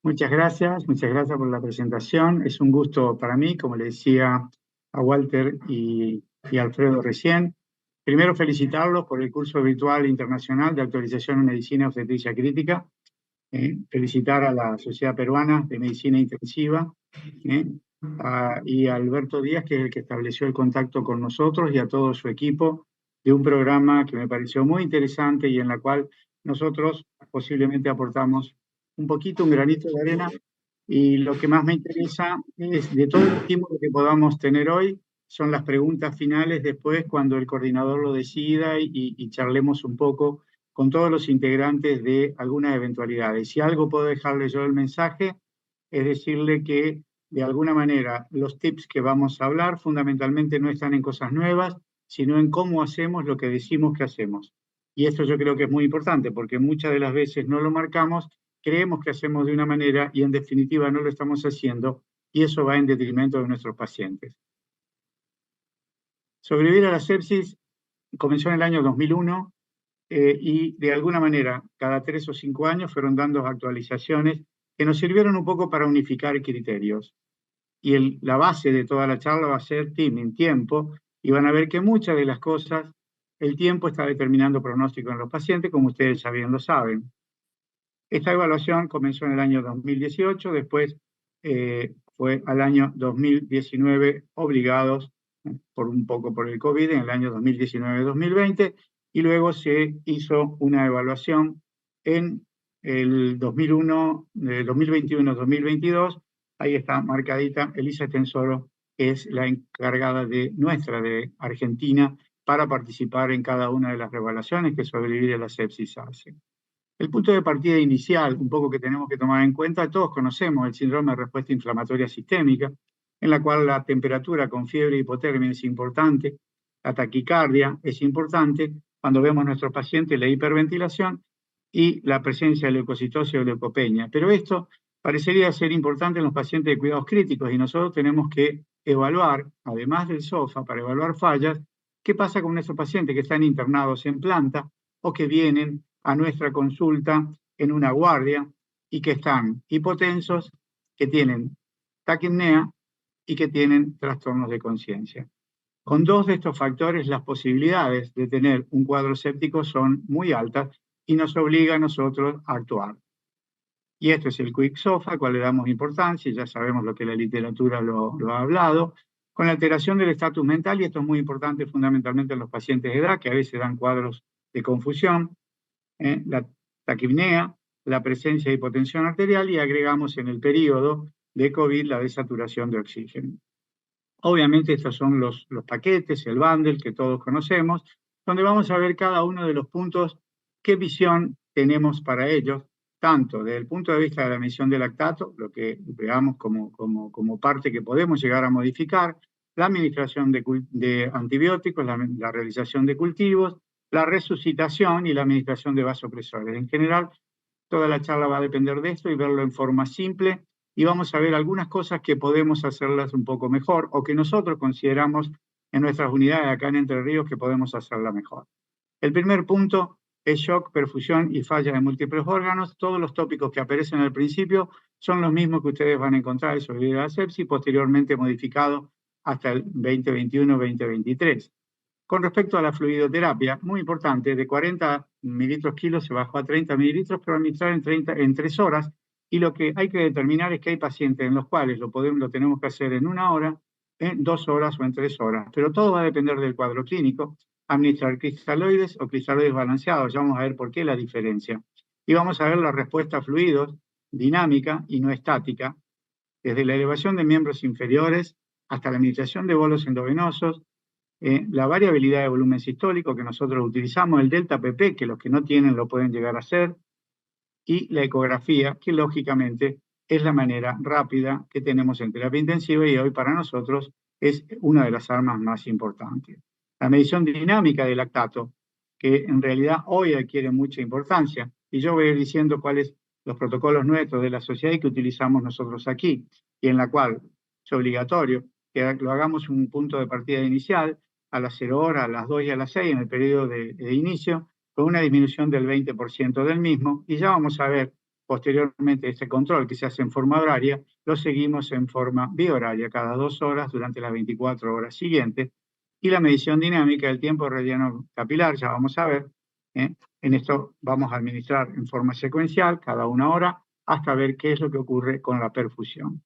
Muchas gracias por la presentación. Es un gusto para mí, como le decía a Walter y Alfredo recién. Primero, felicitarlos por el curso virtual internacional de actualización en medicina obstetricia crítica. Felicitar a la Sociedad Peruana de Medicina Intensiva, ¿eh? Y a Alberto Díaz, que es el que estableció el contacto con nosotros, y a todo su equipo de un programa que me pareció muy interesante y en la cual nosotros posiblemente aportamos un poquito, un granito de arena. Y lo que más me interesa es, de todo el estímulo que podamos tener hoy, son las preguntas finales después cuando el coordinador lo decida y charlemos un poco con todos los integrantes de algunas eventualidades. Si algo puedo dejarle yo el mensaje, es decirle que de alguna manera los tips que vamos a hablar fundamentalmente no están en cosas nuevas, sino en cómo hacemos lo que decimos que hacemos. Y esto yo creo que es muy importante porque muchas de las veces no lo marcamos, creemos que hacemos de una manera y en definitiva no lo estamos haciendo y eso va en detrimento de nuestros pacientes. Sobrevivir a la sepsis comenzó en el año 2001 y de alguna manera cada 3 o 5 años fueron dando actualizaciones que nos sirvieron un poco para unificar criterios. Y la base de toda la charla va a ser teaming, tiempo, y van a ver que muchas de las cosas, el tiempo está determinando pronóstico en los pacientes, como ustedes ya bien lo saben. Esta evaluación comenzó en el año 2018, después fue al año 2019 obligados por un poco por el COVID, en el año 2019-2020, y luego se hizo una evaluación en el 2021-2022. Ahí está marcadita Elisa Tensoro, que es la encargada de nuestra, de Argentina, para participar en cada una de las evaluaciones que Sobrevivir a la Sepsis hace. El punto de partida inicial, un poco que tenemos que tomar en cuenta, todos conocemos el síndrome de respuesta inflamatoria sistémica, en la cual la temperatura con fiebre y hipotermia es importante, la taquicardia es importante, cuando vemos a nuestros pacientes la hiperventilación y la presencia de leucocitosis o leucopenia. Pero esto parecería ser importante en los pacientes de cuidados críticos y nosotros tenemos que evaluar, además del SOFA, para evaluar fallas, qué pasa con nuestros pacientes que están internados en planta o que vienen a nuestra consulta en una guardia y que están hipotensos, que tienen taquipnea y que tienen trastornos de conciencia. Con dos de estos factores, las posibilidades de tener un cuadro séptico son muy altas y nos obliga a nosotros a actuar. Y esto es el Quick SOFA, al cual le damos importancia, y ya sabemos lo que la literatura lo ha hablado, con la alteración del estatus mental, y esto es muy importante fundamentalmente en los pacientes de edad, que a veces dan cuadros de confusión, la taquipnea, la presencia de hipotensión arterial y agregamos en el periodo de COVID la desaturación de oxígeno. Obviamente estos son los paquetes, el bundle que todos conocemos, donde vamos a ver cada uno de los puntos, qué visión tenemos para ellos, tanto desde el punto de vista de la medición de lactato, lo que veamos como parte que podemos llegar a modificar, la administración de antibióticos, la realización de cultivos, la resucitación y la administración de vasopresores. En general, toda la charla va a depender de esto y verlo en forma simple y vamos a ver algunas cosas que podemos hacerlas un poco mejor o que nosotros consideramos en nuestras unidades acá en Entre Ríos que podemos hacerla mejor. El primer punto es shock, perfusión y falla de múltiples órganos. Todos los tópicos que aparecen al principio son los mismos que ustedes van a encontrar en Sobrevivir a la Sepsis, posteriormente modificados hasta el 2021-2023. Con respecto a la fluidoterapia, muy importante, de 40 mililitros kilos se bajó a 30 mililitros, pero administrar en 3 horas. Y lo que hay que determinar es que hay pacientes en los cuales lo tenemos que hacer en 1 hora, en 2 horas o en 3 horas. Pero todo va a depender del cuadro clínico. Administrar cristaloides o cristaloides balanceados, ya vamos a ver por qué la diferencia. Y vamos a ver la respuesta a fluidos, dinámica y no estática, desde la elevación de miembros inferiores hasta la administración de bolos endovenosos, la variabilidad de volumen sistólico que nosotros utilizamos, el delta PP, que los que no tienen lo pueden llegar a hacer, y la ecografía, que lógicamente es la manera rápida que tenemos en terapia intensiva y hoy para nosotros es una de las armas más importantes. La medición dinámica del lactato, que en realidad hoy adquiere mucha importancia, y yo voy a ir diciendo cuáles los protocolos nuestros de la sociedad y que utilizamos nosotros aquí, y en la cual es obligatorio que lo hagamos un punto de partida inicial, a las 0 horas, a las 2 y a las 6 en el periodo de inicio, con una disminución del 20% del mismo, y ya vamos a ver Posteriormente, este control que se hace en forma horaria, lo seguimos en forma bihoraria cada 2 horas durante las 24 horas siguientes. Y la medición dinámica del tiempo de relleno capilar, ya vamos a ver. En esto vamos a administrar en forma secuencial cada 1 hora hasta ver qué es lo que ocurre con la perfusión.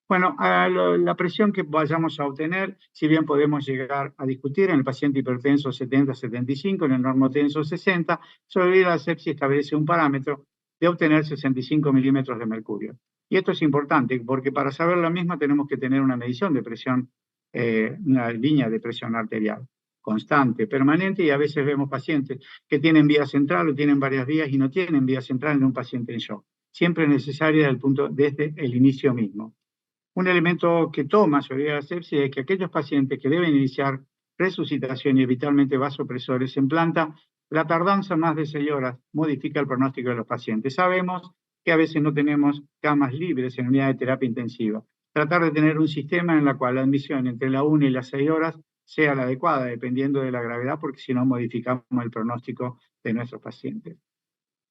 Bueno, la presión que vayamos a obtener, si bien podemos llegar a discutir en el paciente hipertenso 70-75, en el normotenso 60, sobrevivir a la sepsis establece un parámetro de obtener 65 milímetros de mercurio. Y esto es importante porque para saber la misma tenemos que tener una medición de presión, una línea de presión arterial constante, permanente, y a veces vemos pacientes que tienen vía central o tienen varias vías y no tienen vía central en un paciente en shock. Siempre es necesaria desde el inicio mismo. Un elemento que toma sobrevivir a la sepsis es que aquellos pacientes que deben iniciar resucitación y vitalmente vasopresores en planta, la tardanza más de 6 horas modifica el pronóstico de los pacientes. Sabemos que a veces no tenemos camas libres en unidad de terapia intensiva. Tratar de tener un sistema en el cual la admisión entre la 1 y las 6 horas sea la adecuada, dependiendo de la gravedad, porque si no modificamos el pronóstico de nuestros pacientes.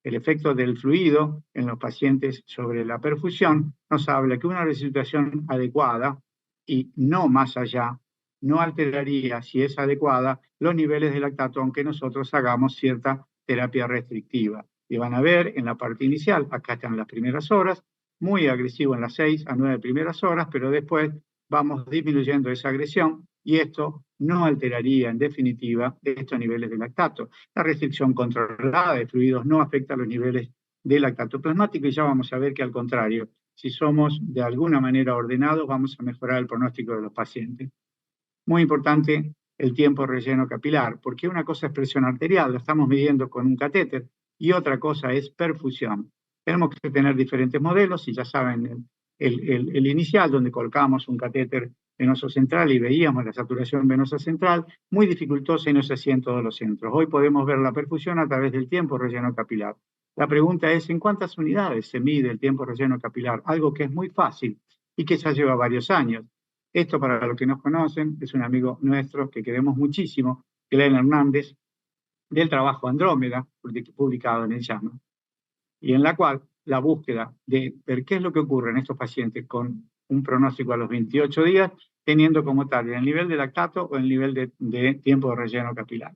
El efecto del fluido en los pacientes sobre la perfusión nos habla que una resucitación adecuada y no más allá no alteraría, si es adecuada, los niveles de lactato, aunque nosotros hagamos cierta terapia restrictiva. Y van a ver en la parte inicial, acá están las primeras horas, muy agresivo en las 6 a 9 primeras horas, pero después vamos disminuyendo esa agresión y esto no alteraría en definitiva estos niveles de lactato. La restricción controlada de fluidos no afecta los niveles de lactato plasmático y ya vamos a ver que al contrario, si somos de alguna manera ordenados, vamos a mejorar el pronóstico de los pacientes. Muy importante el tiempo de relleno capilar, porque una cosa es presión arterial, lo estamos midiendo con un catéter, y otra cosa es perfusión. Tenemos que tener diferentes modelos, y ya saben, el inicial, donde colocamos un catéter venoso central y veíamos la saturación venosa central, muy dificultosa y no se hacía en todos los centros. Hoy podemos ver la perfusión a través del tiempo de relleno capilar. La pregunta es, ¿en cuántas unidades se mide el tiempo de relleno capilar? Algo que es muy fácil y que ya lleva varios años. Esto, para los que nos conocen, es un amigo nuestro que queremos muchísimo, Glenn Hernández, del trabajo Andrómeda, publicado en el JAMA, y en la cual la búsqueda de ver qué es lo que ocurre en estos pacientes con un pronóstico a los 28 días, teniendo como tal el nivel de lactato o el nivel de tiempo de relleno capilar.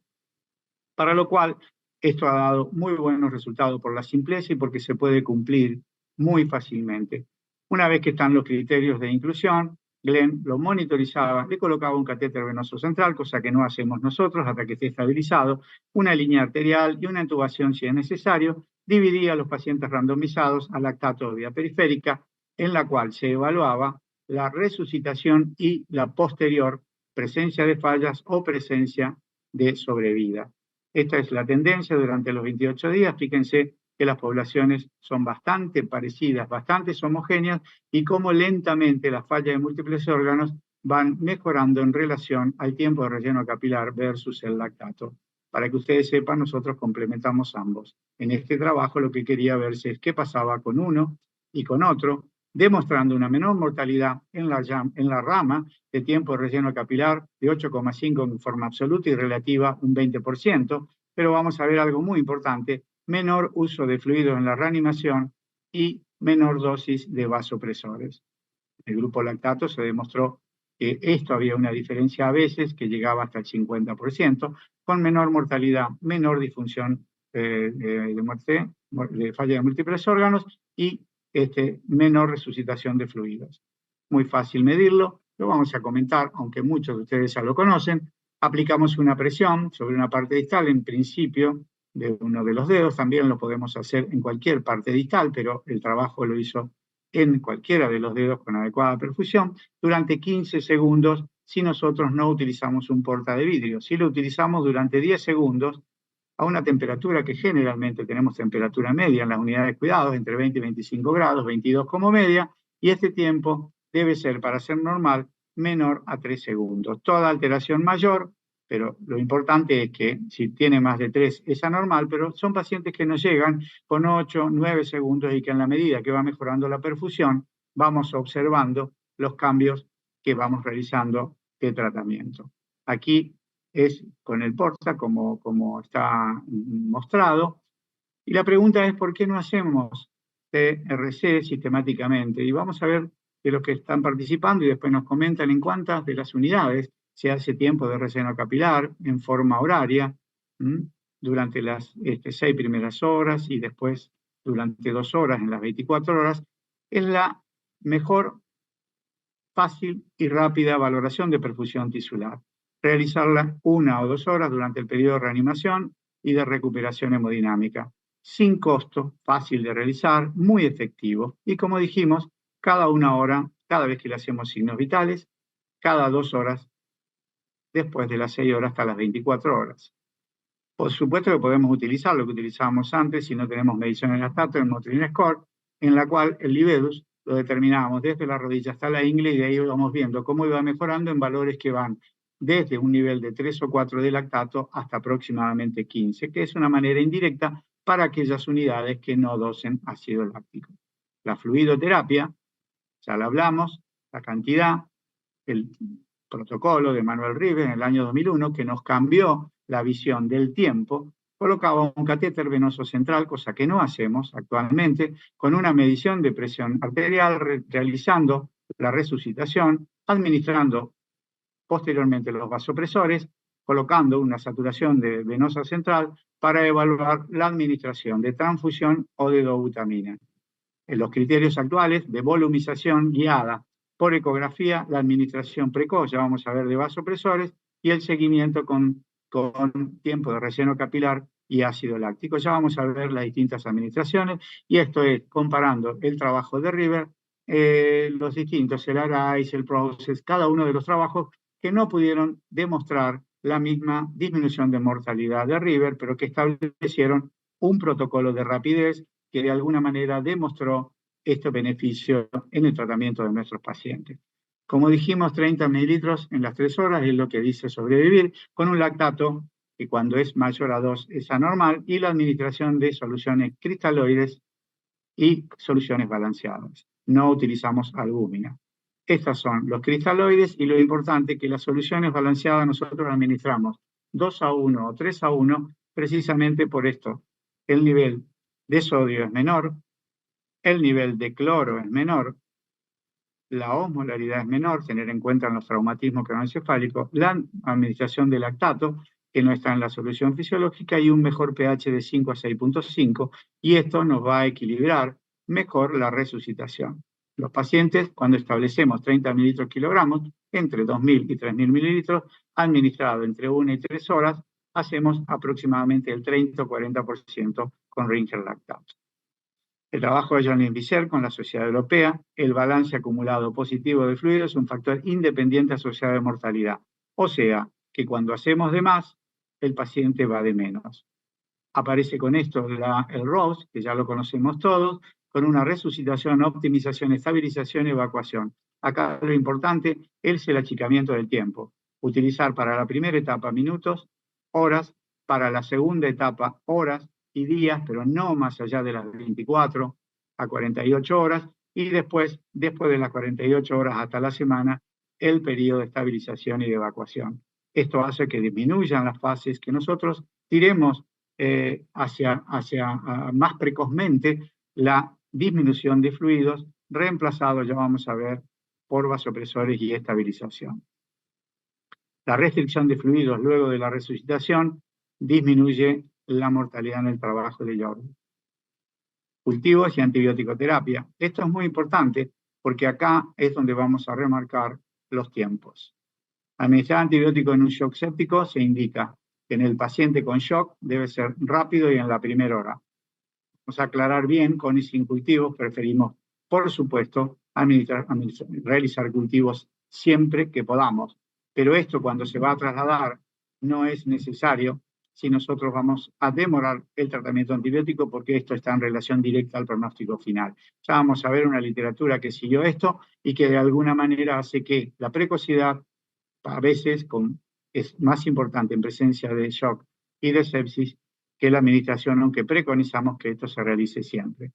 Para lo cual, esto ha dado muy buenos resultados por la simpleza y porque se puede cumplir muy fácilmente. Una vez que están los criterios de inclusión, Glenn lo monitorizaba, le colocaba un catéter venoso central, cosa que no hacemos nosotros hasta que esté estabilizado, una línea arterial y una intubación si es necesario, dividía a los pacientes randomizados a lactato o vía periférica, en la cual se evaluaba la resucitación y la posterior presencia de fallas o presencia de sobrevida. Esta es la tendencia durante los 28 días. Fíjense que las poblaciones son bastante parecidas, bastante homogéneas, y cómo lentamente las fallas de múltiples órganos van mejorando en relación al tiempo de relleno capilar versus el lactato. Para que ustedes sepan, nosotros complementamos ambos. En este trabajo lo que quería verse es qué pasaba con uno y con otro, demostrando una menor mortalidad en la rama de tiempo de relleno capilar de 8,5 en forma absoluta y relativa un 20%, pero vamos a ver algo muy importante, menor uso de fluidos en la reanimación y menor dosis de vasopresores. En el grupo lactato se demostró que esto había una diferencia a veces que llegaba hasta el 50%, con menor mortalidad, menor disfunción de muerte, de falla de múltiples órganos y menor resucitación de fluidos. Muy fácil medirlo, lo vamos a comentar, aunque muchos de ustedes ya lo conocen. Aplicamos una presión sobre una parte distal, en principio de uno de los dedos, también lo podemos hacer en cualquier parte distal, pero el trabajo lo hizo en cualquiera de los dedos con adecuada perfusión, durante 15 segundos si nosotros no utilizamos un porta de vidrio. Si lo utilizamos durante 10 segundos, a una temperatura que generalmente tenemos temperatura media en las unidades de cuidados, entre 20 y 25 grados, 22 como media, y este tiempo debe ser, para ser normal, menor a 3 segundos. Toda alteración mayor, pero lo importante es que si tiene más de 3 es anormal, pero son pacientes que nos llegan con 8, 9 segundos y que en la medida que va mejorando la perfusión, vamos observando los cambios que vamos realizando de tratamiento. Aquí es con el porta, como está mostrado. Y la pregunta es, ¿por qué no hacemos CRC sistemáticamente. Y vamos a ver de los que están participando y después nos comentan en cuántas de las unidades se hace tiempo de relleno capilar en forma horaria durante las 6 primeras horas y después durante 2 horas en las 24 horas. Es la mejor, fácil y rápida valoración de perfusión tisular. Realizarla 1 o 2 horas durante el periodo de reanimación y de recuperación hemodinámica. Sin costo, fácil de realizar, muy efectivo. Y como dijimos, cada 1 hora, cada vez que le hacemos signos vitales, cada 2 horas, después de las 6 horas hasta las 24 horas. Por supuesto que podemos utilizar lo que utilizábamos antes si no tenemos medición en lactato, el Motrine Score, en la cual el Livedus lo determinábamos desde la rodilla hasta la ingle y de ahí vamos viendo cómo iba mejorando en valores que van desde un nivel de 3 o 4 de lactato hasta aproximadamente 15, que es una manera indirecta para aquellas unidades que no dosen ácido láctico. La fluidoterapia, ya la hablamos, la cantidad, el protocolo de Manuel Rives en el año 2001, que nos cambió la visión del tiempo, colocaba un catéter venoso central, cosa que no hacemos actualmente, con una medición de presión arterial, realizando la resucitación, administrando posteriormente los vasopresores, colocando una saturación de venosa central para evaluar la administración de transfusión o de dobutamina. En los criterios actuales de volumización guiada por ecografía, la administración precoz, ya vamos a ver, de vasopresores, y el seguimiento con tiempo de relleno capilar y ácido láctico. Ya vamos a ver las distintas administraciones, y esto es comparando el trabajo de River, los distintos, el ARISE, el PROCESS, cada uno de los trabajos que no pudieron demostrar la misma disminución de mortalidad de River, pero que establecieron un protocolo de rapidez que de alguna manera demostró este beneficio en el tratamiento de nuestros pacientes. Como dijimos, 30 mililitros en las 3 horas es lo que dice sobrevivir, con un lactato que cuando es mayor a 2 es anormal, y la administración de soluciones cristaloides y soluciones balanceadas. No utilizamos albúmina. Estos son los cristaloides, y lo importante es que las soluciones balanceadas nosotros administramos 2:1 o 3:1 precisamente por esto. El nivel de sodio es menor, el nivel de cloro es menor, la osmolaridad es menor, tener en cuenta los traumatismos craneoencefálicos, la administración de lactato, que no está en la solución fisiológica, y un mejor pH de 5 a 6.5, y esto nos va a equilibrar mejor la resucitación. Los pacientes, cuando establecemos 30 mililitros kilogramos, entre 2.000 y 3.000 mililitros, administrado entre 1 y 3 horas, hacemos aproximadamente el 30 o 40% con Ringer lactato. El trabajo de Johnny Visser con la Sociedad Europea, el balance acumulado positivo de fluido es un factor independiente asociado a mortalidad. O sea, que cuando hacemos de más, el paciente va de menos. Aparece con esto el ROS, que ya lo conocemos todos, con una resucitación, optimización, estabilización y evacuación. Acá lo importante es el achicamiento del tiempo. Utilizar para la primera etapa minutos, horas, para la segunda etapa horas y días, pero no más allá de las 24 a 48 horas, y después de las 48 horas hasta la semana, el periodo de estabilización y de evacuación. Esto hace que disminuyan las fases, que nosotros tiremos hacia más precozmente la disminución de fluidos, reemplazado, ya vamos a ver, por vasopresores y estabilización. La restricción de fluidos luego de la resucitación disminuye la mortalidad en el trabajo de Jordan. Cultivos y antibiótico-terapia. Esto es muy importante porque acá es donde vamos a remarcar los tiempos. Administrar antibiótico en un shock séptico se indica que en el paciente con shock debe ser rápido y en la primera hora. Vamos a aclarar bien, con y sin cultivos preferimos, por supuesto, realizar cultivos siempre que podamos. Pero esto, cuando se va a trasladar, no es necesario si nosotros vamos a demorar el tratamiento antibiótico, porque esto está en relación directa al pronóstico final. Ya vamos a ver una literatura que siguió esto y que de alguna manera hace que la precocidad a veces es más importante en presencia de shock y de sepsis que la administración, aunque preconizamos que esto se realice siempre.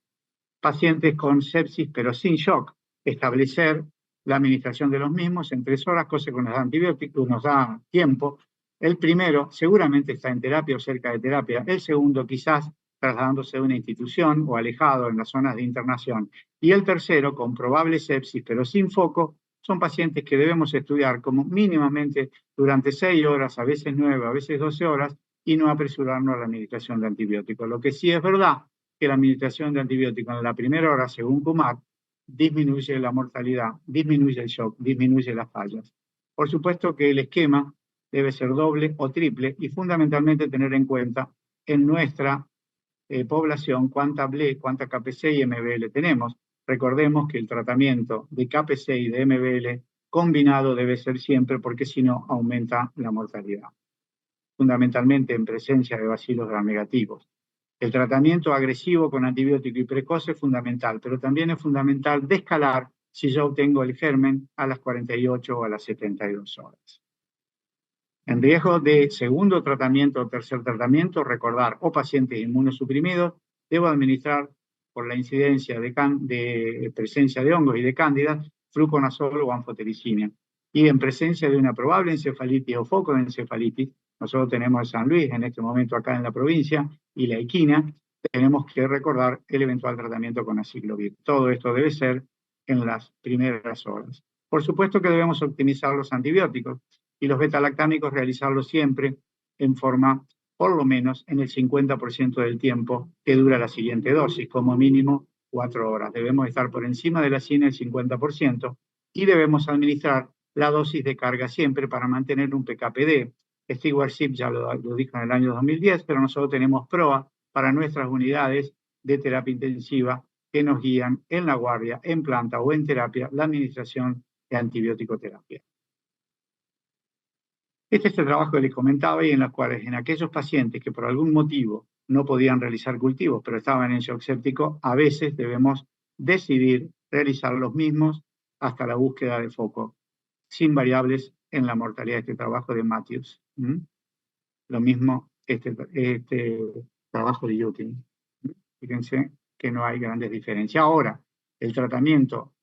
Pacientes con sepsis pero sin shock, establecer la administración de los mismos en 3 horas, cosa que nos da antibióticos, nos da tiempo. El primero seguramente está en terapia o cerca de terapia, el segundo quizás trasladándose de una institución o alejado en las zonas de internación. Y el tercero, con probable sepsis pero sin foco, son pacientes que debemos estudiar como mínimamente durante 6 horas, a veces 9, a veces 12 horas, y no apresurarnos a la administración de antibióticos. Lo que sí es verdad que la administración de antibióticos en la primera hora, según Kumar, disminuye la mortalidad, disminuye el shock, disminuye las fallas. Por supuesto que el esquema debe ser doble o triple y fundamentalmente tener en cuenta en nuestra población cuánta BLE, cuánta KPC y MBL tenemos. Recordemos que el tratamiento de KPC y de MBL combinado debe ser siempre porque si no aumenta la mortalidad, fundamentalmente en presencia de bacilos gram negativos. El tratamiento agresivo con antibiótico y precoz es fundamental, pero también es fundamental descalar si yo obtengo el germen a las 48 o a las 72 horas. En riesgo de segundo tratamiento o tercer tratamiento, recordar, o pacientes inmunosuprimidos, debo administrar por la incidencia de presencia de hongos y de cándidas, fluconazol o anfotericina. Y en presencia de una probable encefalitis o foco de encefalitis, nosotros tenemos San Luis en este momento acá en la provincia, y la equina, tenemos que recordar el eventual tratamiento con aciclovir. Todo esto debe ser en las primeras horas. Por supuesto que debemos optimizar los antibióticos y los betalactámicos realizarlos siempre en forma, por lo menos, en el 50% del tiempo que dura la siguiente dosis, como mínimo 4 horas. Debemos estar por encima de la 100 el 50% y debemos administrar la dosis de carga siempre para mantener un PKPD. Stewart Ship ya lo dijo en el año 2010, pero nosotros tenemos PROA para nuestras unidades de terapia intensiva que nos guían en la guardia, en planta o en terapia, la administración de antibiótico-terapia. Este es el trabajo que les comentaba y en los cuales en aquellos pacientes que por algún motivo no podían realizar cultivos, pero estaban en shock séptico, a veces debemos decidir realizar los mismos hasta la búsqueda de foco, sin variables en la mortalidad de este trabajo de Matthews. Lo mismo este trabajo de Yutin. Fíjense que no hay grandes diferencias. Ahora, el tratamiento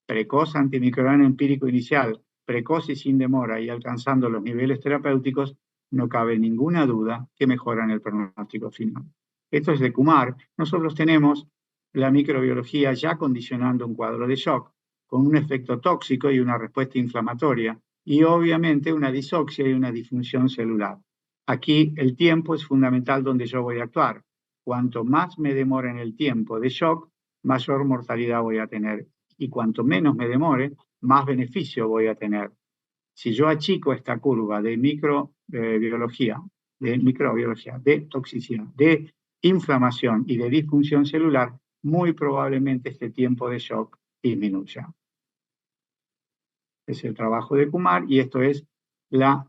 precoz antimicrobiano empírico inicial, precoz y sin demora y alcanzando los niveles terapéuticos, no cabe ninguna duda que mejoran el pronóstico final. Esto es de Kumar. Nosotros tenemos la microbiología ya condicionando un cuadro de shock, con un efecto tóxico y una respuesta inflamatoria, y obviamente una disoxia y una disfunción celular. Aquí el tiempo es fundamental donde yo voy a actuar. Cuanto más me demore en el tiempo de shock, mayor mortalidad voy a tener. Y cuanto menos me demore, más beneficio voy a tener. Si yo achico esta curva de microbiología, de toxicidad, de inflamación y de disfunción celular, muy probablemente este tiempo de shock disminuya. Es el trabajo de Kumar y esto es la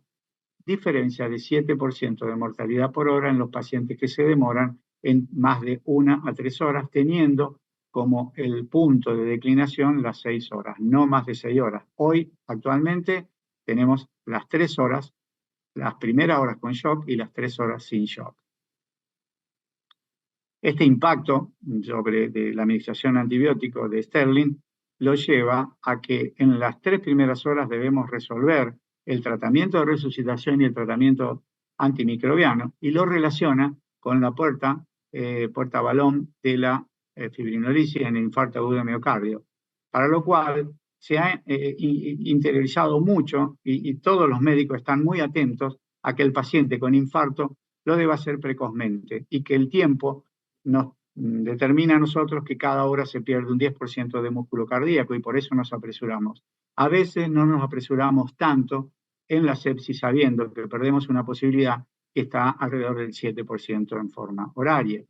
diferencia de 7% de mortalidad por hora en los pacientes que se demoran en más de 1 a 3 horas, teniendo como el punto de declinación las 6 horas, no más de 6 horas. Hoy, actualmente, tenemos las 3 horas, las primeras horas con shock y las 3 horas sin shock. Este impacto sobre de la administración antibiótico de Sterling lo lleva a que en las 3 primeras horas debemos resolver el tratamiento de resucitación y el tratamiento antimicrobiano y lo relaciona con la puerta balón de la fibrinolisis en el infarto agudo de miocardio, para lo cual se ha interiorizado mucho y todos los médicos están muy atentos a que el paciente con infarto lo deba hacer precozmente y que el tiempo nos determina a nosotros que cada hora se pierde un 10% de músculo cardíaco y por eso nos apresuramos. A veces no nos apresuramos tanto en la sepsis sabiendo que perdemos una posibilidad que está alrededor del 7% en forma horaria.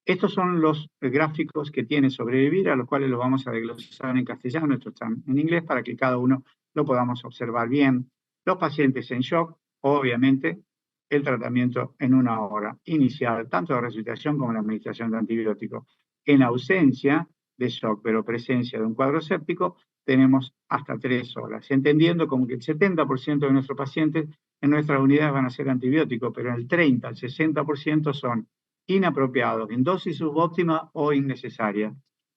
Estos son los gráficos que tiene Sobrevivir, a los cuales los vamos a desglosar en castellano, estos están en inglés, para que cada uno lo podamos observar bien. Los pacientes en shock, obviamente, el tratamiento en 1 hora inicial, tanto de resucitación como la administración de antibióticos. En ausencia de shock, pero presencia de un cuadro séptico, tenemos hasta 3 horas, entendiendo como que el 70% de nuestros pacientes en nuestras unidades van a ser antibióticos, pero el 30 al 60% son inapropiados, en dosis subóptima o innecesaria.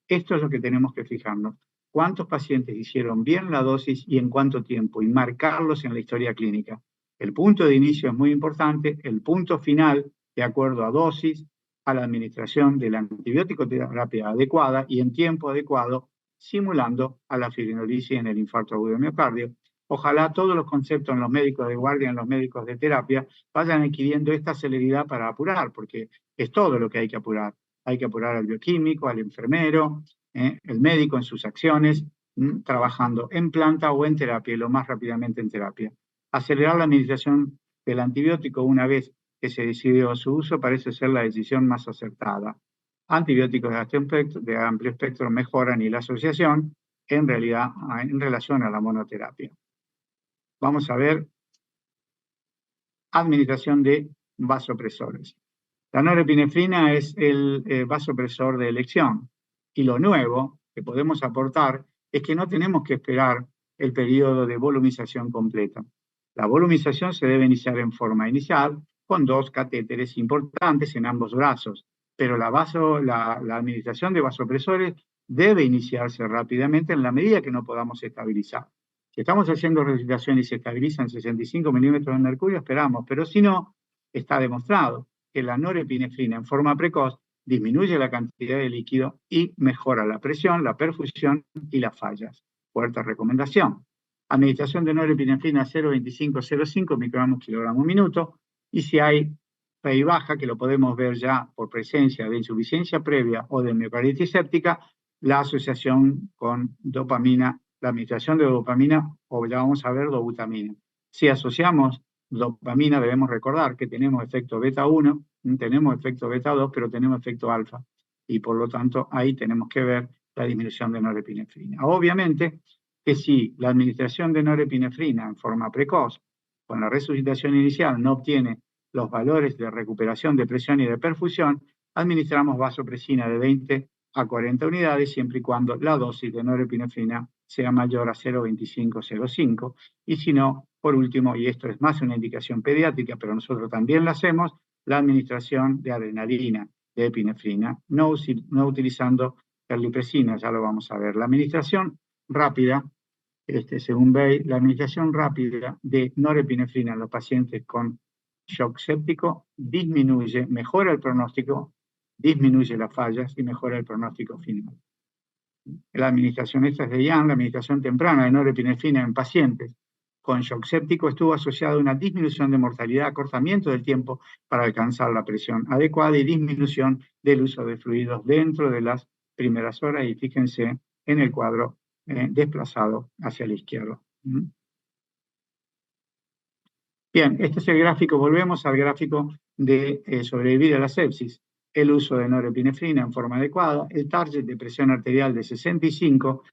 Esto es lo que tenemos que fijarnos. ¿Cuántos pacientes hicieron bien la dosis y en cuánto tiempo? Y marcarlos en la historia clínica. El punto de inicio es muy importante, el punto final, de acuerdo a dosis, a la administración del antibiótico terapia adecuada y en tiempo adecuado, simulando a la fibrinolisis en el infarto agudo de miocardio. Ojalá todos los conceptos en los médicos de guardia, en los médicos de terapia, vayan adquiriendo esta celeridad para apurar, porque es todo lo que hay que apurar. Hay que apurar al bioquímico, al enfermero, el médico en sus acciones, trabajando en planta o en terapia, y lo más rápidamente en terapia. Acelerar la administración del antibiótico una vez que se decidió su uso parece ser la decisión más acertada. Antibióticos de amplio espectro mejoran y la asociación en realidad en relación a la monoterapia. Vamos a ver administración de vasopresores. La norepinefrina es el vasopresor de elección y lo nuevo que podemos aportar es que no tenemos que esperar el periodo de volumización completa. La volumización se debe iniciar en forma inicial con 2 catéteres importantes en ambos brazos, pero la administración de vasopresores debe iniciarse rápidamente en la medida que no podamos estabilizar. Si estamos haciendo resucitación y se estabiliza en 65 milímetros de mercurio, esperamos, pero si no, está demostrado que la norepinefrina en forma precoz disminuye la cantidad de líquido y mejora la presión, la perfusión y las fallas. Fuerte recomendación. Administración de norepinefrina 0,25-0,5 microgramos kilogramo minuto, y si hay PEI baja, que lo podemos ver ya por presencia de insuficiencia previa o de miocarditis séptica, la asociación con dopamina, la administración de dopamina, o ya vamos a ver dobutamina. Si asociamos dopamina, debemos recordar que tenemos efecto beta 1, tenemos efecto beta 2, pero tenemos efecto alfa, y por lo tanto ahí tenemos que ver la disminución de norepinefrina. Obviamente que si la administración de norepinefrina en forma precoz, con la resucitación inicial, no obtiene los valores de recuperación de presión y de perfusión, administramos vasopresina de 20 a 40 unidades, siempre y cuando la dosis de norepinefrina sea mayor a 0,25-0,5, y si no, por último, y esto es más una indicación pediátrica, pero nosotros también la hacemos, la administración de adrenalina, de epinefrina, no utilizando carlipressina, ya lo vamos a ver. La administración rápida, según Bay, la administración rápida de norepinefrina en los pacientes con shock séptico disminuye, mejora el pronóstico, disminuye las fallas y mejora el pronóstico final. La administración, esta es de Young, la administración temprana de norepinefrina en pacientes con shock séptico estuvo asociada a una disminución de mortalidad, acortamiento del tiempo para alcanzar la presión adecuada y disminución del uso de fluidos dentro de las primeras horas, y fíjense en el cuadro desplazado hacia la izquierda. Bien, este es el gráfico, volvemos al gráfico de sobrevivir a la sepsis. El uso de norepinefrina en forma adecuada, el target de presión arterial de 65,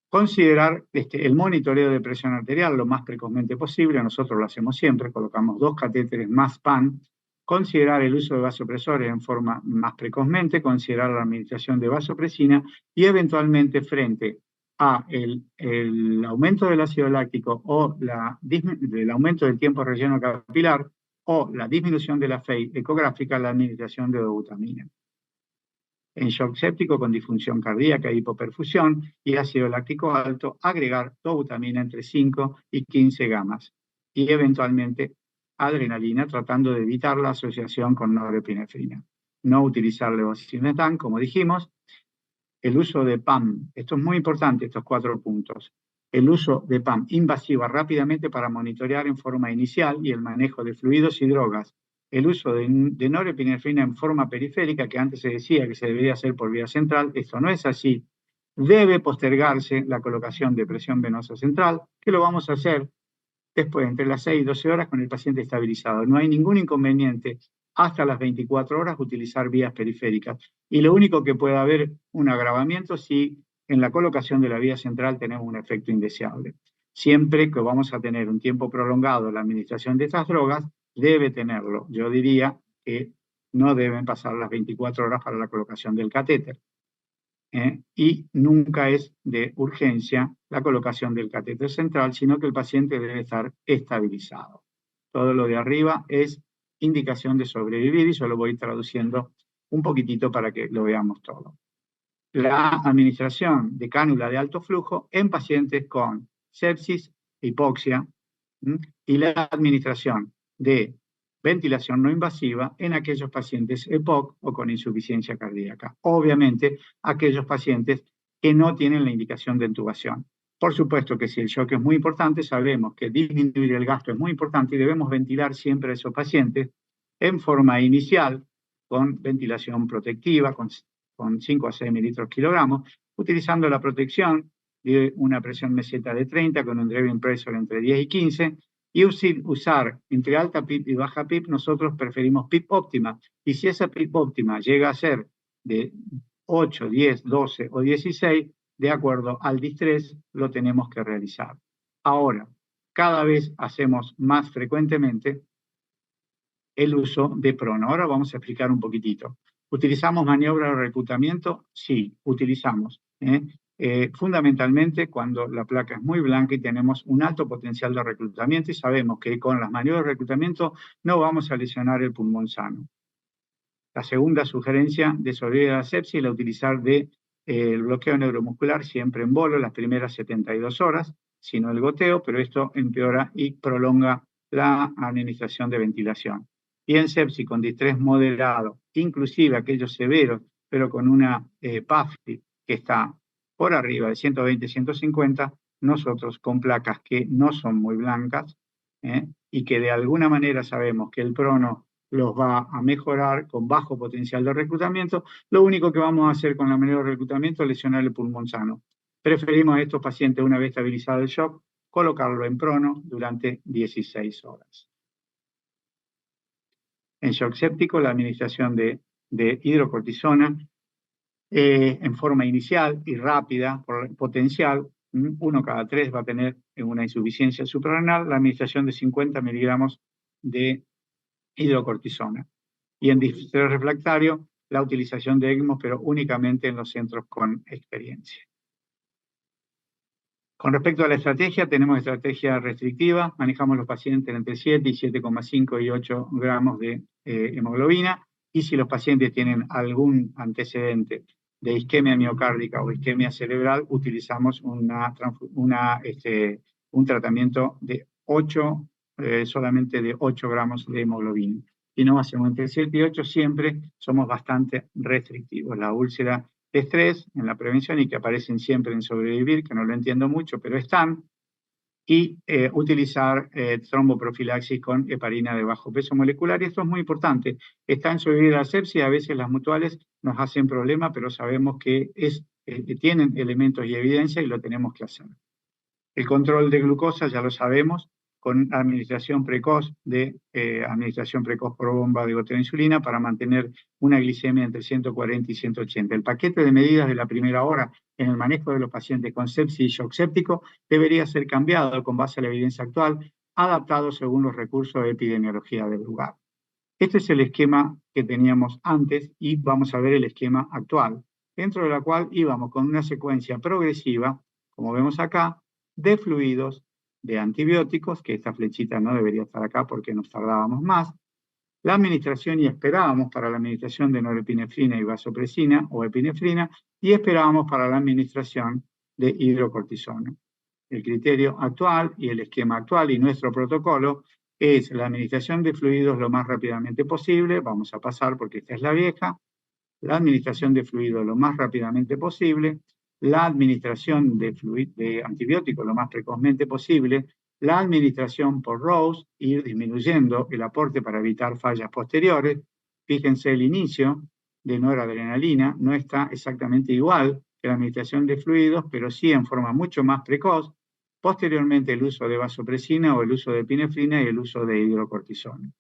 considerar el monitoreo de presión arterial lo más precozmente posible, nosotros lo hacemos siempre, colocamos 2 catéteres más PAN, considerar el uso de vasopresores en forma más precozmente, considerar la administración de vasopresina y eventualmente frente a el aumento del ácido láctico o el aumento del tiempo de relleno capilar o la disminución de la FEI ecográfica, la administración de dobutamina. En shock séptico con disfunción cardíaca y hipoperfusión y ácido láctico alto, agregar dobutamina entre 5 y 15 gamas y eventualmente adrenalina, tratando de evitar la asociación con norepinefrina. No utilizar levosimendan, como dijimos. El uso de PAM, esto es muy importante, estos 4 puntos. El uso de PAM invasiva rápidamente para monitorear en forma inicial y el manejo de fluidos y drogas. El uso de norepinefrina en forma periférica, que antes se decía que se debería hacer por vía central, esto no es así. Debe postergarse la colocación de presión venosa central, que lo vamos a hacer después, entre las 6 y 12 horas, con el paciente estabilizado. No hay ningún inconveniente hasta las 24 horas utilizar vías periféricas. Y lo único que puede haber un agravamiento si en la colocación de la vía central tenemos un efecto indeseable. Siempre que vamos a tener un tiempo prolongado en la administración de estas drogas, debe tenerlo. Yo diría que no deben pasar las 24 horas para la colocación del catéter. Y nunca es de urgencia la colocación del catéter central, sino que el paciente debe estar estabilizado. Todo lo de arriba es indicación de sobrevivir y yo lo voy traduciendo un poquitito para que lo veamos todo. La administración de cánula de alto flujo en pacientes con sepsis, hipoxia, y la administración de ventilación no invasiva en aquellos pacientes EPOC o con insuficiencia cardíaca. Obviamente, aquellos pacientes que no tienen la indicación de intubación. Por supuesto que si el shock es muy importante, sabemos que disminuir el gasto es muy importante y debemos ventilar siempre a esos pacientes en forma inicial, con ventilación protectiva, con 5 a 6 mililitros kilogramos, utilizando la protección de una presión meseta de 30 con un driving pressure entre 10 y 15, y usar entre alta PIP y baja PIP, nosotros preferimos PIP óptima. Y si esa PIP óptima llega a ser de 8, 10, 12 o 16, de acuerdo al distrés, lo tenemos que realizar. Ahora, cada vez hacemos más frecuentemente el uso de prono. Ahora vamos a explicar un poquitito. ¿Utilizamos maniobra de reclutamiento? Sí, utilizamos. Fundamentalmente cuando la placa es muy blanca y tenemos un alto potencial de reclutamiento y sabemos que con las maniobras de reclutamiento no vamos a lesionar el pulmón sano. La segunda sugerencia de sobrevivir a la sepsis es la utilizar el bloqueo neuromuscular siempre en bolo las primeras 72 horas, sino el goteo, pero esto empeora y prolonga la administración de ventilación. Y en sepsis con distrés moderado, inclusive aquellos severos, pero con una PAFI que está por arriba de 120-150, nosotros con placas que no son muy blancas y que de alguna manera sabemos que el prono los va a mejorar con bajo potencial de reclutamiento, lo único que vamos a hacer con la maniobra de reclutamiento es lesionar el pulmón sano. Preferimos a estos pacientes, una vez estabilizado el shock, colocarlo en prono durante 16 horas. En shock séptico, la administración de hidrocortisona en forma inicial y rápida, por potencial, 1 cada 3 va a tener una insuficiencia suprarrenal, la administración de 50 miligramos de hidrocortisona. Y en distrés refractario, la utilización de ECMO, pero únicamente en los centros con experiencia. Con respecto a la estrategia, tenemos estrategia restrictiva, manejamos los pacientes entre 7 y 7,5 y 8 gramos de hemoglobina, y si los pacientes tienen algún antecedente de isquemia miocárdica o isquemia cerebral, utilizamos un tratamiento de solamente de 8 gramos de hemoglobina. Y no hacemos entre 7 y 8, siempre somos bastante restrictivos. La úlcera de estrés en la prevención y que aparecen siempre en sobrevivir, que no lo entiendo mucho, pero están, y utilizar tromboprofilaxis con heparina de bajo peso molecular, y esto es muy importante. Está en sobrevivir a la sepsis, a veces las mutuales nos hacen problema, pero sabemos que tienen elementos y evidencia y lo tenemos que hacer. El control de glucosa ya lo sabemos, con administración precoz por bomba de goteo de insulina para mantener una glicemia entre 140 y 180. El paquete de medidas de la primera hora en el manejo de los pacientes con sepsis y shock séptico debería ser cambiado con base a la evidencia actual, adaptado según los recursos de epidemiología del lugar. Este es el esquema que teníamos antes y vamos a ver el esquema actual, dentro de la cual íbamos con una secuencia progresiva, como vemos acá, de fluidos, de antibióticos, que esta flechita no debería estar acá porque nos tardábamos más, la administración y esperábamos para la administración de norepinefrina y vasopresina o epinefrina, y esperábamos para la administración de hidrocortisona. El criterio actual y el esquema actual y nuestro protocolo es la administración de fluidos lo más rápidamente posible, vamos a pasar porque esta es la vieja, la administración de fluidos lo más rápidamente posible, la administración de antibióticos lo más precozmente posible, la administración por Rose, ir disminuyendo el aporte para evitar fallas posteriores. Fíjense, el inicio de noradrenalina no está exactamente igual que la administración de fluidos, pero sí en forma mucho más precoz. Posteriormente el uso de vasopresina o el uso de epinefrina y el uso de hidrocortisona.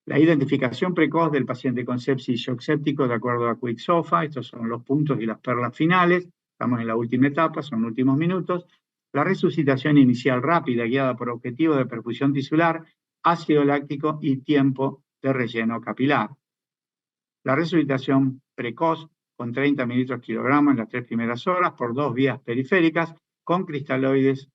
La identificación precoz del paciente con sepsis y shock séptico de acuerdo a Quick-SOFA, estos son los puntos y las perlas finales, estamos en la última etapa, son últimos minutos. La resucitación inicial rápida guiada por objetivo de perfusión tisular, ácido láctico y tiempo de relleno capilar. La resucitación precoz con 30 mililitros kilogramos en las 3 primeras horas por 2 vías periféricas con cristaloides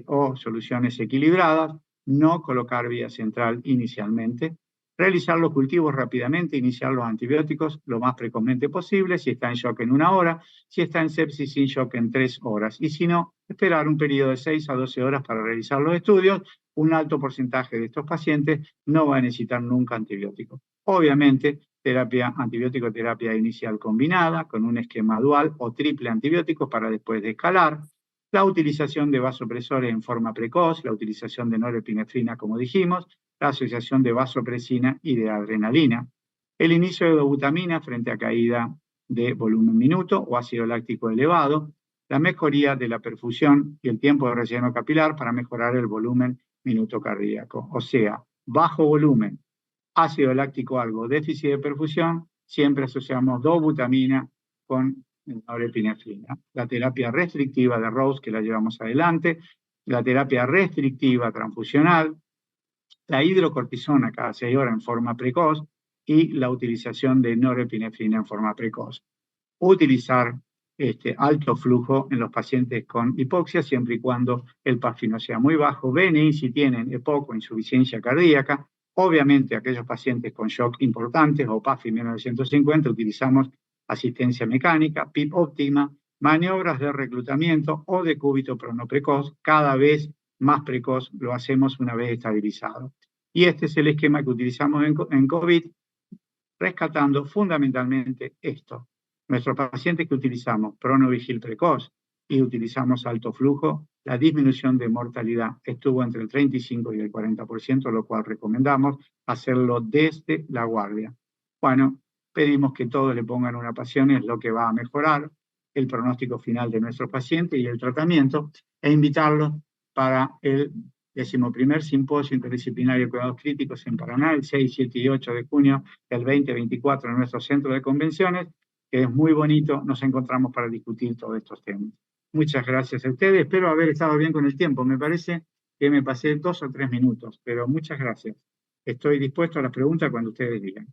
o soluciones equilibradas, no colocar vía central inicialmente. Realizar los cultivos rápidamente, iniciar los antibióticos lo más precozmente posible, si está en shock en 1 hora, si está en sepsis sin shock en 3 horas. Y si no, esperar un periodo de 6 a 12 horas para realizar los estudios. Un alto porcentaje de estos pacientes no va a necesitar nunca antibióticos. Obviamente, antibiótico-terapia inicial combinada con un esquema dual o triple antibióticos para después de escalar. La utilización de vasopresores en forma precoz, la utilización de norepinefrina, como dijimos, la asociación de vasopresina y de adrenalina, el inicio de dobutamina frente a caída de volumen minuto o ácido láctico elevado, la mejoría de la perfusión y el tiempo de relleno capilar para mejorar el volumen minuto cardíaco. O sea, bajo volumen, ácido láctico algo, déficit de perfusión, siempre asociamos dobutamina con norepinefrina. La terapia restrictiva de Rose, que la llevamos adelante, la terapia restrictiva transfusional, la hidrocortisona cada 6 horas en forma precoz y la utilización de norepinefrina en forma precoz. Utilizar alto flujo en los pacientes con hipoxia, siempre y cuando el PAFI no sea muy bajo. BNI si tienen EPOC o insuficiencia cardíaca. Obviamente, aquellos pacientes con shock importantes o PAFI menos de 150, utilizamos asistencia mecánica, PIP óptima, maniobras de reclutamiento o de cúbito pronoprecoz. Cada vez más precoz lo hacemos una vez estabilizado. Y este es el esquema que utilizamos en COVID, rescatando fundamentalmente esto. Nuestros pacientes que utilizamos pronovigil precoz y utilizamos alto flujo, la disminución de mortalidad estuvo entre el 35 y el 40%, lo cual recomendamos hacerlo desde la guardia. Bueno, pedimos que todos le pongan una pasión, es lo que va a mejorar el pronóstico final de nuestros pacientes y el tratamiento, e invitarlos para el 11º Simposio Interdisciplinario de Cuidados Críticos en Paraná, el 6, 7 y 8 de junio del 2024 en nuestro centro de convenciones, que es muy bonito. Nos encontramos para discutir todos estos temas. Muchas gracias a ustedes. Espero haber estado bien con el tiempo. Me parece que me pasé 2 o 3 minutos, pero muchas gracias. Estoy dispuesto a las preguntas cuando ustedes digan.